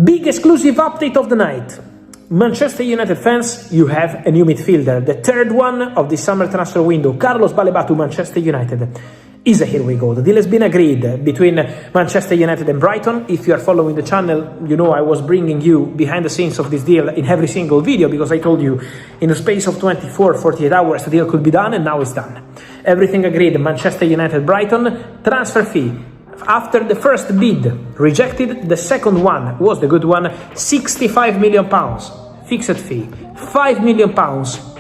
Big exclusive update of the night. Manchester United fans, you have a new midfielder. The third one of the summer transfer window, Carlos Baleba to Manchester United. Is a here we go. The deal has been agreed between Manchester United and Brighton. If you are following the channel, you know I was bringing you behind the scenes of this deal in every single video because I told you in the space of 48 hours the deal could be done, and now it's done. Everything agreed. Manchester United, Brighton, transfer fee. After the first bid rejected, the second one was the good one, £65 million, fixed fee, £5 million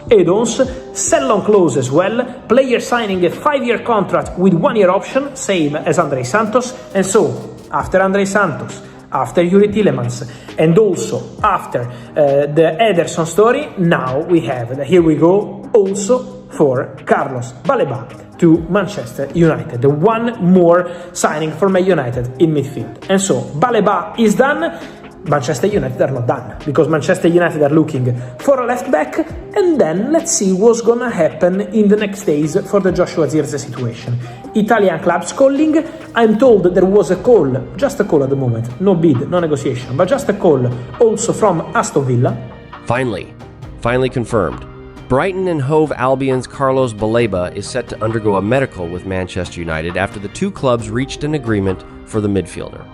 add-ons, sell-on clause as well, player signing a 5-year contract with 1-year option, same as Andre Santos, and so, after Andre Santos, after Yuri Tielemans, and also after the Ederson story, now we have, here we go, also for Carlos Baleba to Manchester United. The one more signing for Man United in midfield. And so, Baleba is done. Manchester United are not done, because Manchester United are looking for a left back, and then let's see what's gonna happen in the next days for the Joshua Zirkzee situation. Italian clubs calling. I'm told that there was a call, just a call at the moment, no bid, no negotiation, but just a call also from Aston Villa. Finally confirmed. Brighton and Hove Albion's Carlos Baleba is set to undergo a medical with Manchester United after the two clubs reached an agreement for the midfielder.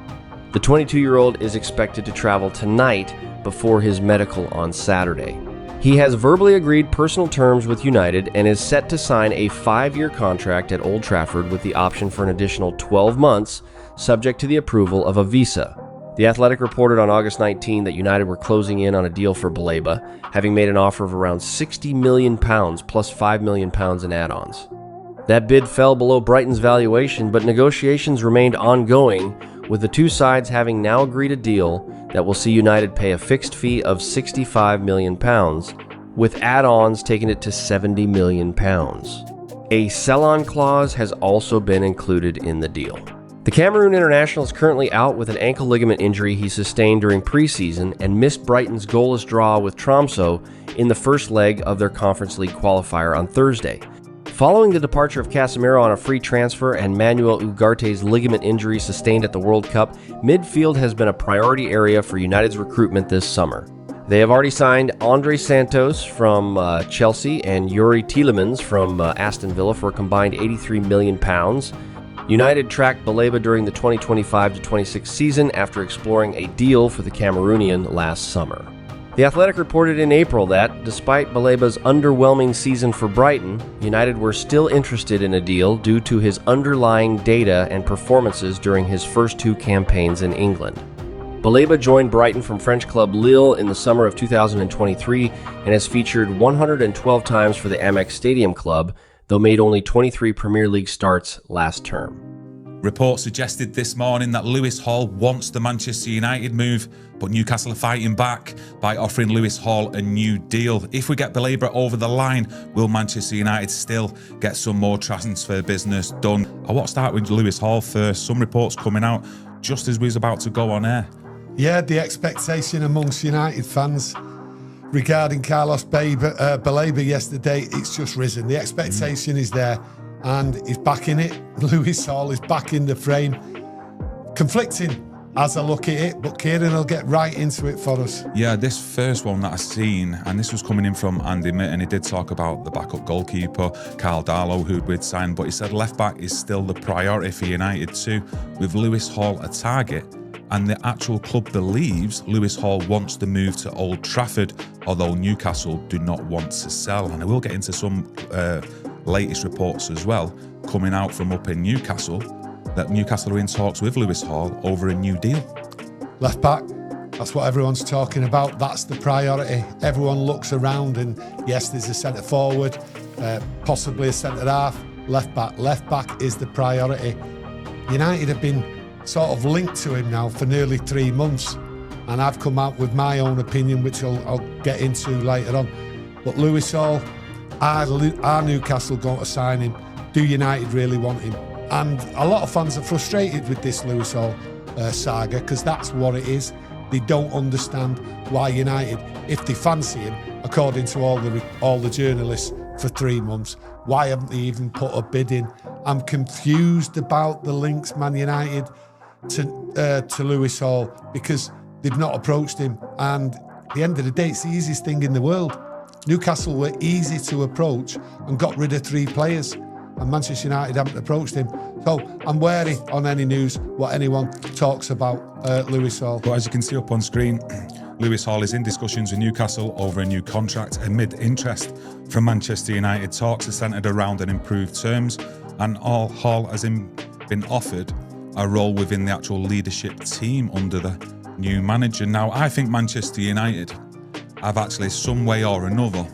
The 22-year-old is expected to travel tonight before his medical on Saturday. He has verbally agreed personal terms with United and is set to sign a 5-year contract at Old Trafford with the option for an additional 12 months, subject to the approval of a visa. The Athletic reported on August 19 that United were closing in on a deal for Baleba, having made an offer of around £60 million plus £5 million in add-ons. That bid fell below Brighton's valuation, but negotiations remained ongoing, with the two sides having now agreed a deal that will see United pay a fixed fee of £65 million, with add-ons taking it to £70 million. A sell-on clause has also been included in the deal. The Cameroon international is currently out with an ankle ligament injury he sustained during preseason and missed Brighton's goalless draw with Tromsø in the first leg of their Conference League qualifier on Thursday. Following the departure of Casemiro on a free transfer and Manuel Ugarte's ligament injury sustained at the World Cup, midfield has been a priority area for United's recruitment this summer. They have already signed Andre Santos from Chelsea and Yuri Tielemans from Aston Villa for a combined £83 million. United tracked Baleba during the 2025-26 season after exploring a deal for the Cameroonian last summer. The Athletic reported in April that, despite Baleba's underwhelming season for Brighton, United were still interested in a deal due to his underlying data and performances during his first 2 campaigns in England. Baleba joined Brighton from French club Lille in the summer of 2023 and has featured 112 times for the Amex Stadium club, though made only 23 Premier League starts last term. Reports suggested this morning that Lewis Hall wants the Manchester United move, but Newcastle are fighting back by offering Lewis Hall a new deal. If we get Baleba over the line, will Manchester United still get some more transfer business done? I want to start with Lewis Hall first. Some reports coming out just as we was about to go on air. Yeah, the expectation amongst United fans regarding Carlos Baleba yesterday, it's just risen. The expectation is there, and he's back in it. Lewis Hall is back in the frame. Conflicting as I look at it, but Kieran will get right into it for us. Yeah, this first one that I've seen, and this was coming in from Andy Mitten, he did talk about the backup goalkeeper, Carl Darlow, who we'd signed, but he said left back is still the priority for United too, with Lewis Hall a target. And the actual club believes Lewis Hall wants to move to Old Trafford, although Newcastle do not want to sell. And I will get into some latest reports as well, coming out from up in Newcastle, that Newcastle are in talks with Lewis Hall over a new deal. Left back, that's what everyone's talking about. That's the priority. Everyone looks around and yes, there's a centre forward, possibly a centre half. Left back is the priority. United have been sort of linked to him now for nearly 3 months, and I've come out with my own opinion, which I'll get into later on. But Lewis Hall, are Newcastle going to sign him? Do United really want him? And a lot of fans are frustrated with this Lewis Hall saga, because that's what it is. They don't understand why United, if they fancy him, according to all the journalists for 3 months, why haven't they even put a bid in? I'm confused about the links, Man United, to Lewis Hall, because they've not approached him. And at the end of the day, it's the easiest thing in the world. Newcastle were easy to approach and got rid of 3 players. And Manchester United haven't approached him. So I'm wary on any news, what anyone talks about Lewis Hall. But as you can see up on screen, Lewis Hall is in discussions with Newcastle over a new contract amid interest from Manchester United. Talks are centred around an improved terms, and Hall has been offered a role within the actual leadership team under the new manager. Now, I think Manchester United have actually, some way or another,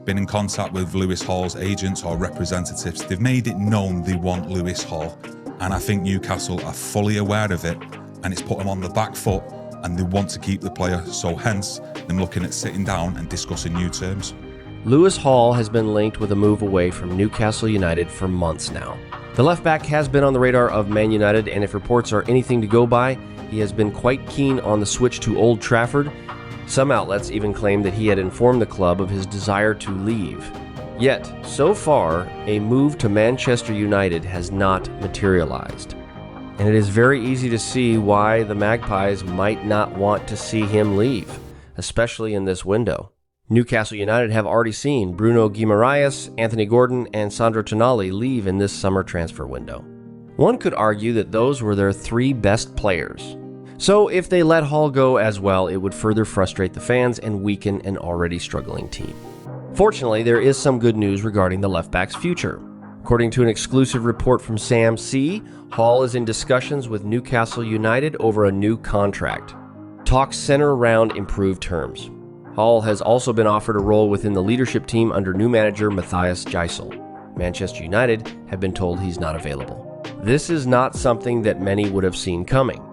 been in contact with Lewis Hall's agents or representatives. They've made it known they want Lewis Hall, and I think Newcastle are fully aware of it, and it's put them on the back foot, and they want to keep the player, so hence them looking at sitting down and discussing new terms. Lewis Hall has been linked with a move away from Newcastle United for months now. The left back has been on the radar of Man United, and if reports are anything to go by, he has been quite keen on the switch to Old Trafford. Some outlets even claim that he had informed the club of his desire to leave. Yet, so far, a move to Manchester United has not materialized. And it is very easy to see why the Magpies might not want to see him leave, especially in this window. Newcastle United have already seen Bruno Guimaraes, Anthony Gordon, and Sandro Tonali leave in this summer transfer window. One could argue that those were their 3 best players. So if they let Hall go as well, it would further frustrate the fans and weaken an already struggling team. Fortunately, there is some good news regarding the left back's future. According to an exclusive report from Sam C, Hall is in discussions with Newcastle United over a new contract. Talks center around improved terms. Hall has also been offered a role within the leadership team under new manager Matthias Gisel. Manchester United have been told he's not available. This is not something that many would have seen coming.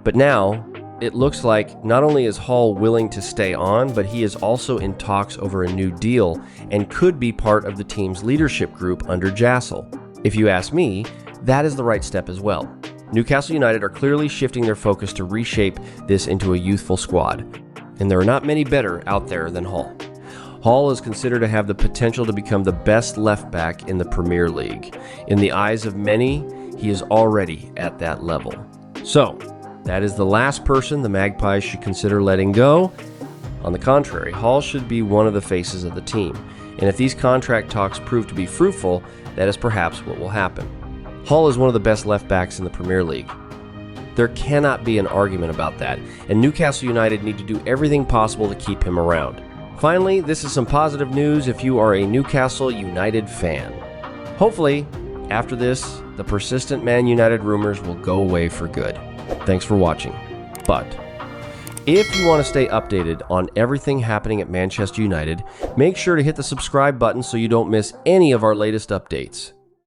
But now, it looks like not only is Hall willing to stay on, but he is also in talks over a new deal and could be part of the team's leadership group under Gisel. If you ask me, that is the right step as well. Newcastle United are clearly shifting their focus to reshape this into a youthful squad, and there are not many better out there than Hall. Hall is considered to have the potential to become the best left back in the Premier League. In the eyes of many, he is already at that level. So, that is the last person the Magpies should consider letting go. On the contrary, Hall should be one of the faces of the team, and if these contract talks prove to be fruitful, that is perhaps what will happen. Hall is one of the best left backs in the Premier League. There cannot be an argument about that, and Newcastle United need to do everything possible to keep him around. Finally, this is some positive news if you are a Newcastle United fan. Hopefully, after this, the persistent Man United rumors will go away for good. Thanks for watching. But if you want to stay updated on everything happening at Manchester United, make sure to hit the subscribe button so you don't miss any of our latest updates.